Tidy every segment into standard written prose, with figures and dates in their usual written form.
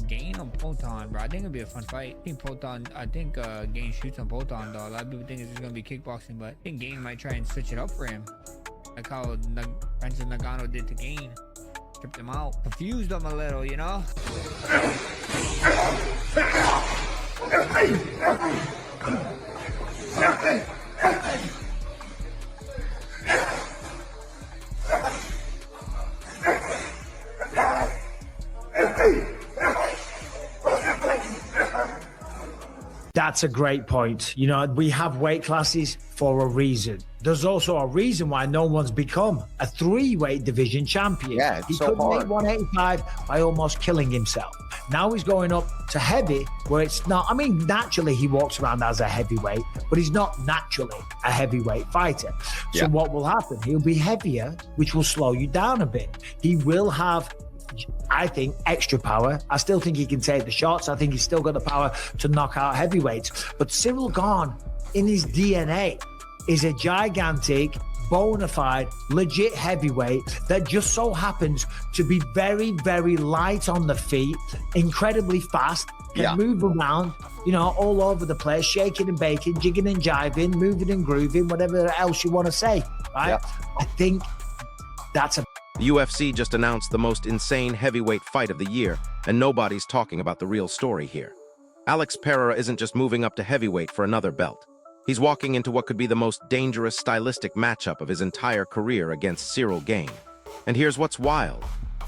Gain on Proton, bro. I think it'll be a fun fight. I think Gain shoots on Proton, though. A lot of people think it's just gonna be kickboxing, but I think Gain might try and switch it up for him, like how Francis Ngannou did to Gain. Tripped him out, confused him a little, you know. That's a great point. You know, we have weight classes for a reason. There's also a reason why no one's become a 3-weight division champion. Yeah, it's he so couldn't hard. make 185 by almost killing himself. Now he's going up to heavy, where it's not. I mean, naturally he walks around as a heavyweight, but he's not naturally a heavyweight fighter. So what will happen? He'll be heavier, which will slow you down a bit. He will have, I think, extra power. I still think he can take the shots. I think he's still got the power to knock out heavyweights. But Cyril Gane, in his DNA, is a gigantic, bona fide, legit heavyweight that just so happens to be very, very light on the feet, incredibly fast, can move around, you know, all over the place, shaking and baking, jigging and jiving, moving and grooving, whatever else you want to say, right? Yeah. I think that's a... The UFC just announced the most insane heavyweight fight of the year, and nobody's talking about the real story here. Alex Pereira isn't just moving up to heavyweight for another belt. He's walking into what could be the most dangerous stylistic matchup of his entire career against Cyril Gane. And here's what's wild.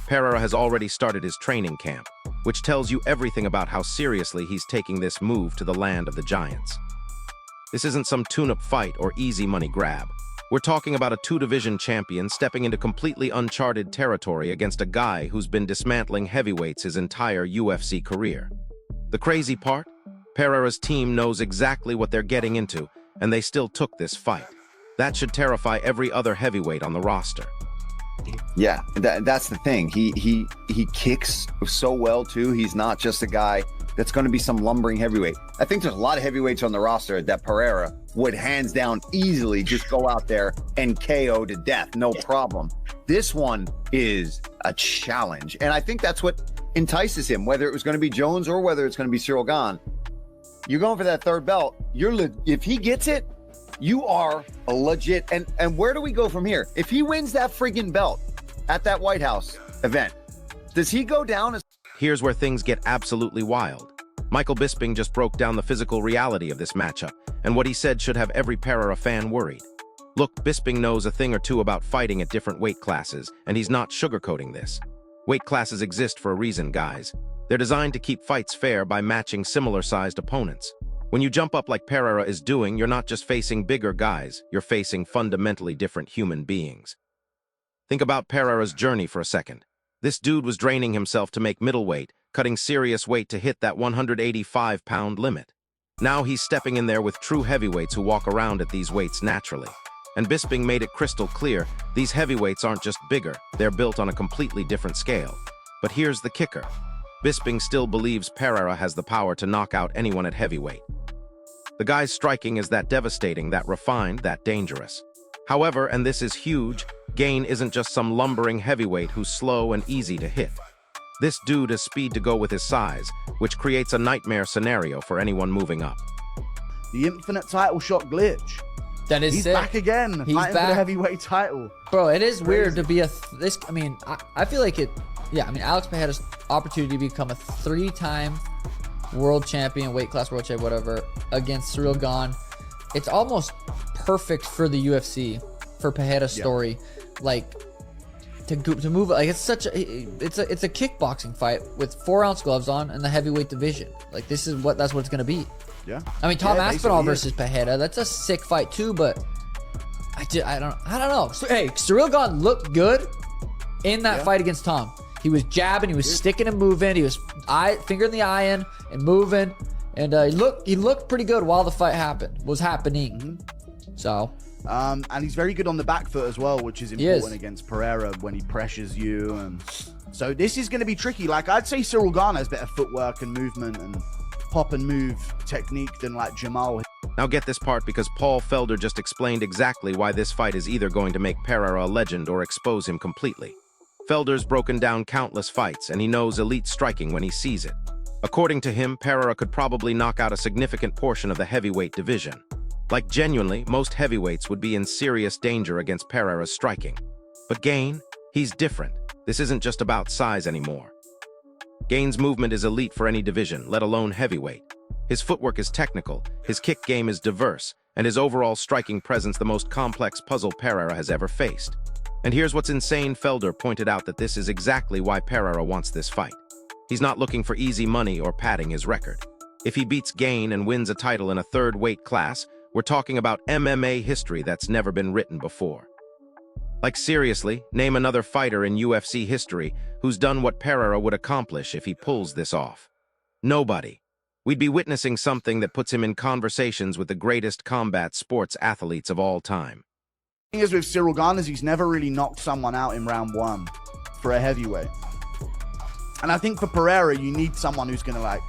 Pereira has already started his training camp, which tells you everything about how seriously he's taking this move to the land of the giants. This isn't some tune-up fight or easy money grab. We're talking about a 2-division champion stepping into completely uncharted territory against a guy who's been dismantling heavyweights his entire UFC career. The crazy part? Pereira's team knows exactly what they're getting into, and they still took this fight. That should terrify every other heavyweight on the roster. Yeah, that's the thing. He kicks so well, too. He's not just a guy that's going to be some lumbering heavyweight. I think there's a lot of heavyweights on the roster that Pereira would hands down easily just go out there and KO to death, no problem. This one is a challenge, and I think that's what entices him, whether it was going to be Jones or whether it's going to be Cyril Gane. You're going for that third belt. If he gets it, you are a legit. And where do we go from here? If he wins that friggin' belt at that White House event, does he go down as... Here's where things get absolutely wild. Michael Bisping just broke down the physical reality of this matchup, and what he said should have every Pereira fan worried. Look, Bisping knows a thing or two about fighting at different weight classes, and he's not sugarcoating this. Weight classes exist for a reason, guys. They're designed to keep fights fair by matching similar-sized opponents. When you jump up like Pereira is doing, you're not just facing bigger guys, you're facing fundamentally different human beings. Think about Pereira's journey for a second. This dude was draining himself to make middleweight, cutting serious weight to hit that 185-pound limit. Now he's stepping in there with true heavyweights who walk around at these weights naturally. And Bisping made it crystal clear, these heavyweights aren't just bigger, they're built on a completely different scale. But here's the kicker. Bisping still believes Pereira has the power to knock out anyone at heavyweight. The guy's striking is that devastating, that refined, that dangerous. However, and this is huge, Gane isn't just some lumbering heavyweight who's slow and easy to hit. This dude has speed to go with his size, which creates a nightmare scenario for anyone moving up. The infinite title shot glitch. That is He's sick. back again, He's fighting back. for the heavyweight title. Bro, it is weird to be I mean, I feel like it, yeah, I mean, Alex Pereira's opportunity to become a 3-time world champion, weight class world champion, whatever, against Cyril Gane. It's almost perfect for the UFC, for Pereira's story. Like, to move, like, it's such a, it's a kickboxing fight with 4-ounce gloves on in the heavyweight division. Like, that's what it's going to be. Yeah. I mean, Tom Yeah, Aspinall basically versus Pereira, that's a sick fight too, but I don't know. So, hey, Cyril Gane looked good in that fight against Tom. He was jabbing, he was sticking and moving, he was finger in the iron and moving, and he looked pretty good while the fight was happening. So, and he's very good on the back foot as well, which is important against Pereira when he pressures you. And so this is going to be tricky. Like, I'd say Cyril Gane has better footwork and movement and pop and move technique than like Jamal. Now get this part, because Paul Felder just explained exactly why this fight is either going to make Pereira a legend or expose him completely. Felder's broken down countless fights, and he knows elite striking when he sees it. According to him, Pereira could probably knock out a significant portion of the heavyweight division. Like, genuinely, most heavyweights would be in serious danger against Pereira's striking. But Gane, he's different. This isn't just about size anymore. Gane's movement is elite for any division, let alone heavyweight. His footwork is technical, his kick game is diverse, and his overall striking presence the most complex puzzle Pereira has ever faced. And here's what's insane. Felder pointed out that this is exactly why Pereira wants this fight. He's not looking for easy money or padding his record. If he beats Gane and wins a title in a 3rd weight class, we're talking about MMA history that's never been written before. Like, seriously, name another fighter in UFC history who's done what Pereira would accomplish if he pulls this off. Nobody. We'd be witnessing something that puts him in conversations with the greatest combat sports athletes of all time. The thing is with Cyril Gane is he's never really knocked someone out in round 1 for a heavyweight. And I think for Pereira, you need someone who's going to, like,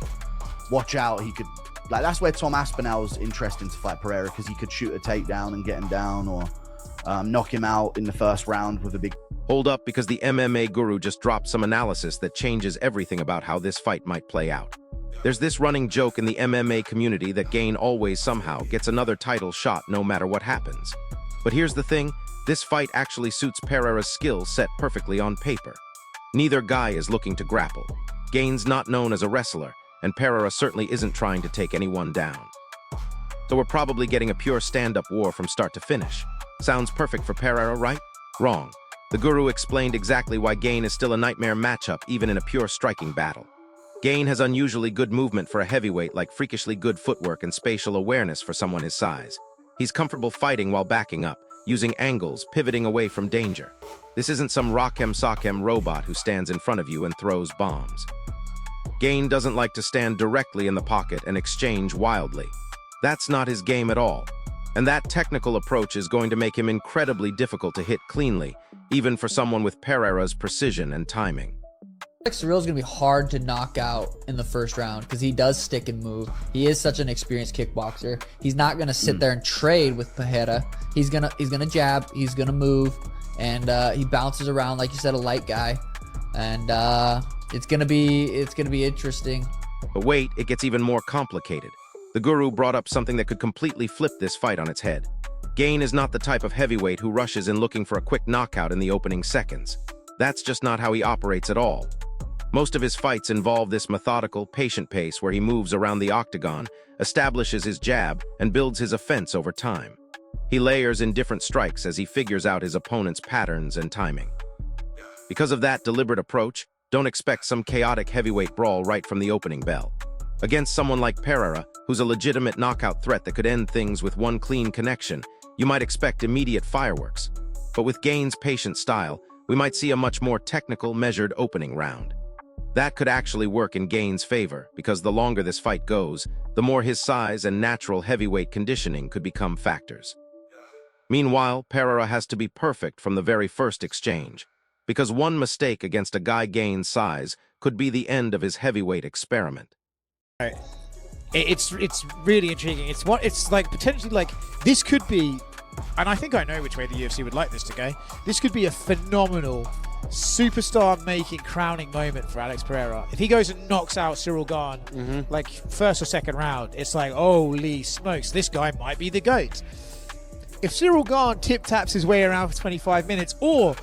watch out. He could, like, that's where Tom Aspinall's interesting to fight Pereira, because he could shoot a takedown and get him down, or knock him out in the first round with a big... Hold up, because the MMA guru just dropped some analysis that changes everything about how this fight might play out. There's this running joke in the MMA community that Gane always somehow gets another title shot no matter what happens. But here's the thing, this fight actually suits Pereira's skill set perfectly on paper. Neither guy is looking to grapple. Gane's not known as a wrestler, and Pereira certainly isn't trying to take anyone down. So we're probably getting a pure stand-up war from start to finish. Sounds perfect for Pereira, right? Wrong. The guru explained exactly why Gane is still a nightmare matchup even in a pure striking battle. Gane has unusually good movement for a heavyweight, like freakishly good footwork and spatial awareness for someone his size. He's comfortable fighting while backing up, using angles, pivoting away from danger. This isn't some rock'em sock'em robot who stands in front of you and throws bombs. Gane doesn't like to stand directly in the pocket and exchange wildly. That's not his game at all. And that technical approach is going to make him incredibly difficult to hit cleanly, even for someone with Pereira's precision and timing. Cyril's going to be hard to knock out in the first round because he does stick and move. He is such an experienced kickboxer. He's not going to sit there and trade with Pereira. He's gonna jab, he's going to move, and he bounces around, like you said, a light guy. And it's going to be interesting. But wait, it gets even more complicated. The guru brought up something that could completely flip this fight on its head. Gane is not the type of heavyweight who rushes in looking for a quick knockout in the opening seconds. That's just not how he operates at all. Most of his fights involve this methodical, patient pace where he moves around the octagon, establishes his jab, and builds his offense over time. He layers in different strikes as he figures out his opponent's patterns and timing. Because of that deliberate approach, don't expect some chaotic heavyweight brawl right from the opening bell. Against someone like Pereira, who's a legitimate knockout threat that could end things with one clean connection, you might expect immediate fireworks. But with Gane's patient style, we might see a much more technical, measured opening round. That could actually work in Gane's favor, because the longer this fight goes, the more his size and natural heavyweight conditioning could become factors. Meanwhile, Pereira has to be perfect from the very first exchange, because one mistake against a guy Gane's size could be the end of his heavyweight experiment. It's really intriguing. It's like potentially like this could be, and I think I know which way the UFC would like this to go. This could be a phenomenal superstar-making crowning moment for Alex Pereira. If he goes and knocks out Cyril Gane, like first or second round, it's like, holy smokes, this guy might be the GOAT. If Cyril Gane tip-taps his way around for 25 minutes, or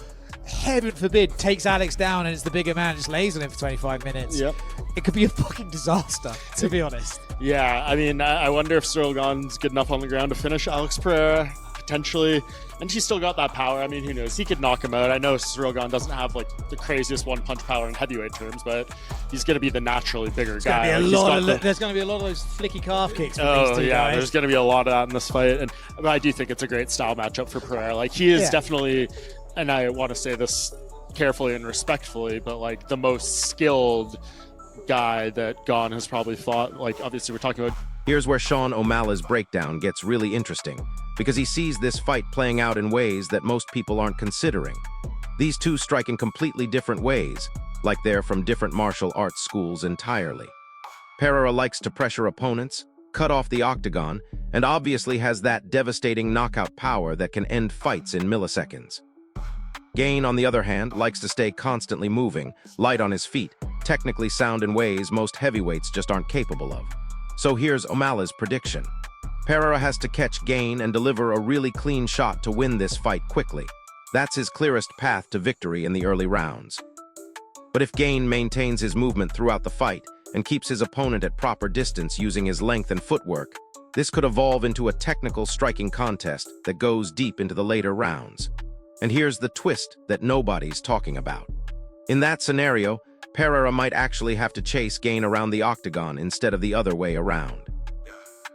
heaven forbid takes Alex down and it's the bigger man, just lays on him for 25 minutes, it could be a fucking disaster, to be honest. Yeah, I mean, I wonder if Cyril Gane's good enough on the ground to finish Alex Pereira, potentially. And she's still got that power. I mean, who knows? He could knock him out. I know Cyril Gane doesn't have like the craziest one-punch power in heavyweight terms, but he's going to be the naturally bigger guy. There's going to be a lot of those flicky calf kicks. Oh yeah, there's going to be a lot of that in this fight, and I do think it's a great style matchup for Pereira. Like he is definitely, and I want to say this carefully and respectfully, but like the most skilled guy that Gane has probably fought. Like obviously we're talking about. Here's where Sean O'Malley's breakdown gets really interesting, because he sees this fight playing out in ways that most people aren't considering. These two strike in completely different ways, like they're from different martial arts schools entirely. Pereira likes to pressure opponents, cut off the octagon, and obviously has that devastating knockout power that can end fights in milliseconds. Gane, on the other hand, likes to stay constantly moving, light on his feet, technically sound in ways most heavyweights just aren't capable of. So here's O'Malley's prediction. Pereira has to catch Gane and deliver a really clean shot to win this fight quickly. That's his clearest path to victory in the early rounds. But if Gane maintains his movement throughout the fight and keeps his opponent at proper distance using his length and footwork, this could evolve into a technical striking contest that goes deep into the later rounds. And here's the twist that nobody's talking about. In that scenario, Pereira might actually have to chase Gane around the octagon instead of the other way around.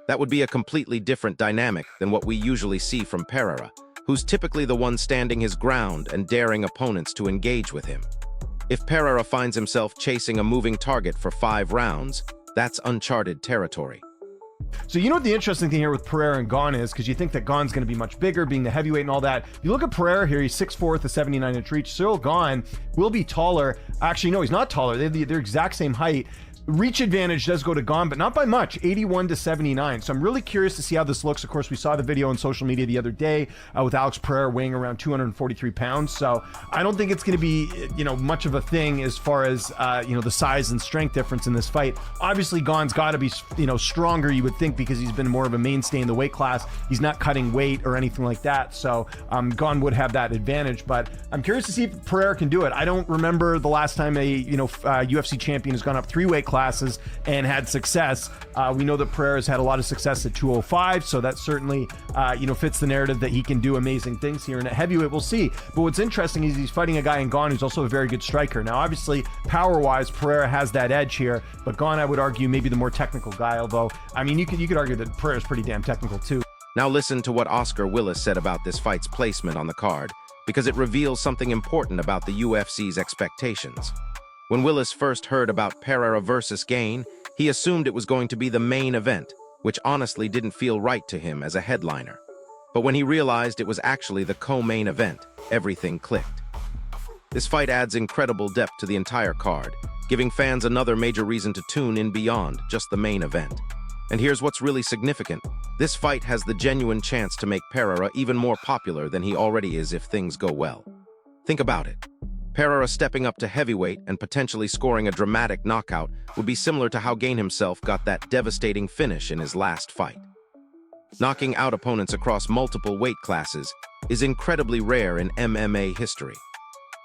That would be a completely different dynamic than what we usually see from Pereira, who's typically the one standing his ground and daring opponents to engage with him. If Pereira finds himself chasing a moving target for 5 rounds, that's uncharted territory. So you know what the interesting thing here with Pereira and Gane is, because you think that Gane's going to be much bigger, being the heavyweight and all that. You look at Pereira here, he's 6'4" with a 79-inch reach. Cyril Gane will be taller. Actually, no, he's not taller. They're exact same height. Reach advantage does go to Gane, but not by much, 81 to 79. So I'm really curious to see how this looks. Of course, we saw the video on social media the other day with Alex Pereira weighing around 243 pounds. So I don't think it's going to be, much of a thing as far as, the size and strength difference in this fight. Obviously, Gane's got to be, stronger, you would think, because he's been more of a mainstay in the weight class. He's not cutting weight or anything like that. So Gane would have that advantage, but I'm curious to see if Pereira can do it. I don't remember the last time a, UFC champion has gone up 3 weight classes and had success. We know that Pereira's had a lot of success at 205, so that certainly fits the narrative that he can do amazing things here. And at heavyweight, we'll see. But what's interesting is he's fighting a guy in Gane who's also a very good striker. Now, obviously, power-wise, Pereira has that edge here, but Gane, I would argue, maybe the more technical guy. Although, I mean, you could argue that Pereira's pretty damn technical too. Now listen to what Oscar Willis said about this fight's placement on the card, because it reveals something important about the UFC's expectations. When Willis first heard about Pereira versus Gane, he assumed it was going to be the main event, which honestly didn't feel right to him as a headliner. But when he realized it was actually the co-main event, everything clicked. This fight adds incredible depth to the entire card, giving fans another major reason to tune in beyond just the main event. And here's what's really significant. This fight has the genuine chance to make Pereira even more popular than he already is if things go well. Think about it. Pereira stepping up to heavyweight and potentially scoring a dramatic knockout would be similar to how Gane himself got that devastating finish in his last fight. Knocking out opponents across multiple weight classes is incredibly rare in MMA history.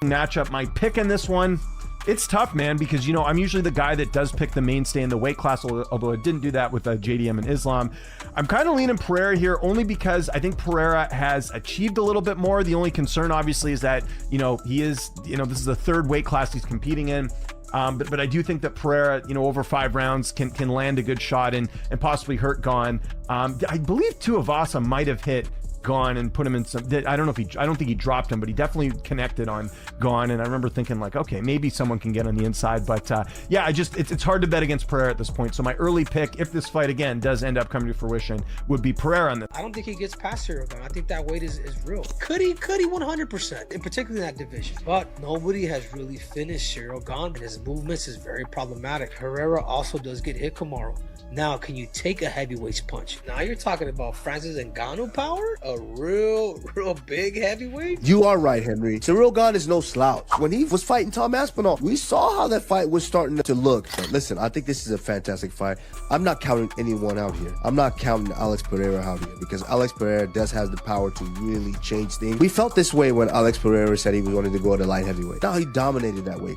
Matchup, my pick in this one, it's tough, man, because, I'm usually the guy that does pick the mainstay in the weight class, although I didn't do that with JDM and Islam. I'm kind of leaning Pereira here only because I think Pereira has achieved a little bit more. The only concern, obviously, is that, he is, this is the 3rd weight class he's competing in. But I do think that Pereira, over 5 rounds can land a good shot and possibly hurt Gon. I believe Tuivasa might have hit Gon and put him in some. I don't think he dropped him, but he definitely connected on Gon. And I remember thinking like, okay, maybe someone can get on the inside. But yeah, it's hard to bet against Pereira at this point. So my early pick, if this fight again does end up coming to fruition, would be Pereira on this. I don't think he gets past Cyril Gane. I think that weight is real. Could he 100%, in particular in that division. But nobody has really finished Cyril Gane, and his movements is very problematic. Pereira also does get hit tomorrow. Now, can you take a heavyweight's punch? Now you're talking about Francis Ngannou power? A real big heavyweight? You are right, Henry. Cyril Gane is no slouch. When he was fighting Tom Aspinall, we saw how that fight was starting to look. But listen, I think this is a fantastic fight. I'm not counting anyone out here. I'm not counting Alex Pereira out here because Alex Pereira does have the power to really change things. We felt this way when Alex Pereira said he wanted to go to light heavyweight. Now he dominated that weight.